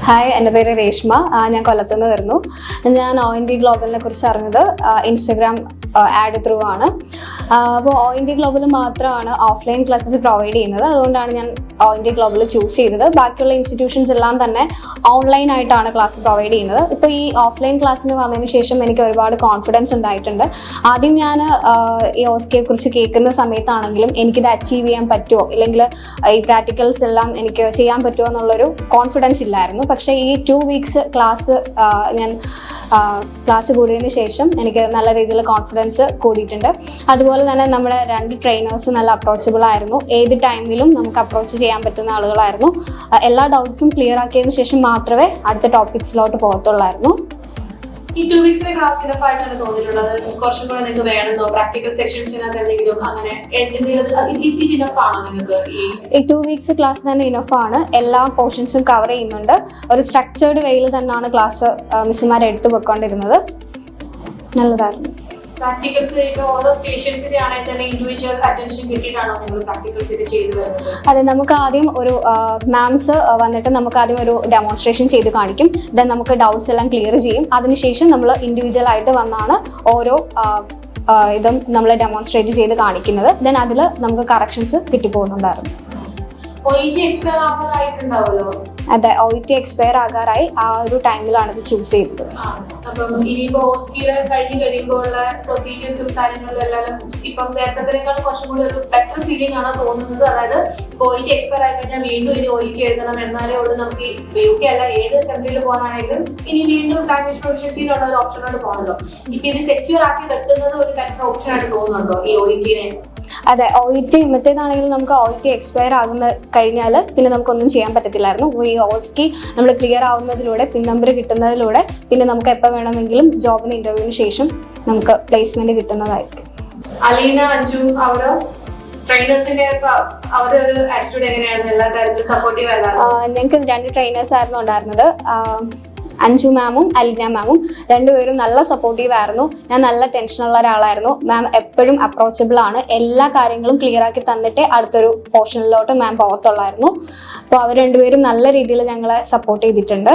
Hi, എൻ്റെ പേര് രേഷ്മ. ഞാൻ കൊല്ലത്തുനിന്ന് വരുന്നു. ഞാൻ OND ഗ്ലോബലിനെ കുറിച്ച് അറിഞ്ഞത് ഇൻസ്റ്റഗ്രാം ആഡ് ത്രൂ ആണ്. അപ്പോൾ OND ഗ്ലോബൽ മാത്രമാണ് ഓഫ്ലൈൻ ക്ലാസ്സസ് പ്രൊവൈഡ് ചെയ്യുന്നത്. അതുകൊണ്ടാണ് ഞാൻ OND ഗ്ലോബൽ ചൂസ് ചെയ്തത്. ബാക്കിയുള്ള ഇൻസ്റ്റിറ്റ്യൂഷൻസ് എല്ലാം തന്നെ ഓൺലൈൻ ആയിട്ടാണ് ക്ലാസ് പ്രൊവൈഡ് ചെയ്യുന്നത്. ഇപ്പോൾ ഈ ഓഫ്ലൈൻ ക്ലാസ്സിന് വന്നതിന് ശേഷം എനിക്ക് ഒരുപാട് കോൺഫിഡൻസ് ഉണ്ടായിട്ടുണ്ട്. ആദ്യം ഞാൻ ഈ OSCE കുറിച്ച് കേൾക്കുന്ന സമയത്താണെങ്കിലും എനിക്കിത് അച്ചീവ് ചെയ്യാൻ പറ്റുമോ, ഇല്ലെങ്കിൽ ഈ പ്രാക്ടിക്കൽസ് എല്ലാം എനിക്ക് ചെയ്യാൻ പറ്റുമോ എന്നുള്ളൊരു കോൺഫിഡൻസ് ഇല്ലായിരുന്നു. പക്ഷേ ഈ 2 വീക്സ് ഞാൻ ക്ലാസ് കൂടിയതിന് ശേഷം എനിക്ക് നല്ല രീതിയിൽ കോൺഫിഡൻസ് കൂടിയിട്ടുണ്ട്. അതുപോലെ തന്നെ നമ്മുടെ 2 ട്രെയിനേഴ്സ് നല്ല അപ്രോച്ചബിൾ ആയിരുന്നു. ഏത് ടൈമിലും നമുക്ക് അപ്രോച്ച് ചെയ്യാൻ പറ്റുന്ന ആളുകളായിരുന്നു. എല്ലാ ഡൗട്ട്സും ക്ലിയർ ആക്കിയതിന് ശേഷം മാത്രമേ അടുത്ത ടോപ്പിക്സിലോട്ട് പോകത്തുള്ളായിരുന്നു. ഈ 2 വീക്സിലെ ക്ലാസ് ഇനഫായിട്ടാണ് തോന്നിയിട്ടുള്ളത്. കുറച്ചും കൂടെ നിങ്ങൾക്ക് വേണമെന്നോ പ്രാക്ടിക്കൽ സെക്ഷൻസിനകത്ത് എന്തെങ്കിലും അങ്ങനെ ഇനഫാണോ നിങ്ങൾക്ക്? ഈ 2 വീക്സ് ക്ലാസ് തന്നെ ഇനഫാണ്. എല്ലാ പോർഷൻസും കവർ ചെയ്യുന്നുണ്ട്. ഒരു സ്ട്രക്ചേർഡ് വേയിൽ തന്നെയാണ് ക്ലാസ് മിസ്സുമാർ എടുത്തു വെക്കൊണ്ടിരുന്നത്. നല്ലതായിരുന്നു. പ്രാക്ടിക്കൽസ് ഇപ്പോൾ ഓരോ സ്റ്റേഷൻസിന്റെ ആണെങ്കിൽ തന്നെ ഇൻഡിവിജ്വൽ അറ്റൻഷൻ കിട്ടിയിട്ടാണോ നിങ്ങൾ പ്രാക്ടിക്കൽസ് ചെയ്തു വരുന്നത്? അതെ, നമുക്ക് ആദ്യം ഒരു മാംസ് വന്നിട്ട് നമുക്ക് ആദ്യം ഒരു ഡെമോൺസ്ട്രേഷൻ ചെയ്ത് കാണിക്കും. ദെൻ നമുക്ക് ഡൗട്ട്സ് എല്ലാം ക്ലിയർ ചെയ്യും. അതിനുശേഷം നമ്മൾ ഇൻഡിവിജ്വൽ ആയിട്ട് വന്നാണ് ഓരോ ഇതും നമ്മൾ ഡെമോൺസ്ട്രേറ്റ് ചെയ്ത് കാണിക്കുന്നത്. ദെൻ അതിൽ നമുക്ക് കറക്ഷൻസ് കിട്ടിപ്പോകുന്നുണ്ടായിരുന്നു. OET എക്സ്പയർ ആവാറായിട്ടുണ്ടാവുമല്ലോ? അതെ, OET എക്സ്പയർ ആകാറായി. ആ ഒരു ടൈമിലാണ് ഇത് ചൂസ് ചെയ്തത്. അപ്പം ഇനിയിപ്പോ OSCE കഴിയുമ്പോൾ ഉള്ള പ്രൊസീജിയേഴ്സും കാര്യങ്ങളും എല്ലാം ഇപ്പം നേരത്തേക്കാൾ കുറച്ചും കൂടി ഒരു ബെറ്റർ ഫീലിംഗ് ആണ് തോന്നുന്നത്. അതായത് OET എക്സ്പയർ ആയി കഴിഞ്ഞാൽ വീണ്ടും ഇനി OET എഴുതണം, എന്നാലേ ഉള്ളൂ നമുക്ക് UK അല്ല ഏത് കൺട്രിയിൽ പോകാനാണെങ്കിലും ഇനി വീണ്ടും ലാംഗ്വേജ് പ്രൊഫഷൻസിയിലുള്ള ഒരു ഓപ്ഷനോട് പോകണല്ലോ. ഇപ്പൊ ഇത് സെക്യൂർ ആക്കി വെക്കുന്നത് ഒരു ബെറ്റർ ഓപ്ഷൻ ആയിട്ട് തോന്നുന്നുണ്ടോ ഈ OET-നെ? അതെ, OET മറ്റേതാണെങ്കിലും നമുക്ക് OET എക്സ്പയർ ആകുന്ന കഴിഞ്ഞാൽ പിന്നെ നമുക്കൊന്നും ചെയ്യാൻ പറ്റത്തില്ലായിരുന്നു. ഈ OSCE നമ്മൾ ക്ലിയർ ആവുന്നതിലൂടെ, പിൻ നമ്പർ കിട്ടുന്നതിലൂടെ പിന്നെ നമുക്ക് എപ്പോൾ വേണമെങ്കിലും ജോബിന് ഇന്റർവ്യൂവിന് ശേഷം നമുക്ക് പ്ലേസ്മെന്റ് കിട്ടുന്നതായിരിക്കും. അലീന, അഞ്ജു അവരോ ട്രെയിനേഴ്സിന്റെ അവരുടെ ഒരു ആറ്റിറ്റ്യൂഡ് എങ്ങനെയാണ്? എല്ലാ കാര്യത്തിലും സപ്പോർട്ടീവ് അല്ലായിരുന്നു? ഞങ്ങൾക്ക് 2 ട്രെയിനേഴ്സ് ആയിരുന്നു ഉണ്ടായിരുന്നത്. അഞ്ജു മാമും അലീന മാമും രണ്ടുപേരും നല്ല സപ്പോർട്ടീവ് ആയിരുന്നു. ഞാൻ നല്ല ടെൻഷനുള്ള ഒരാളായിരുന്നു. മാം എപ്പോഴും അപ്രോച്ചബിൾ ആണ്. എല്ലാ കാര്യങ്ങളും ക്ലിയർ ആക്കി തന്നിട്ടേ അടുത്തൊരു പോർഷനിലോട്ട് മാം പോകത്തുള്ളായിരുന്നു. അപ്പോൾ അവർ രണ്ടുപേരും നല്ല രീതിയിൽ ഞങ്ങളെ സപ്പോർട്ട് ചെയ്തിട്ടുണ്ട്.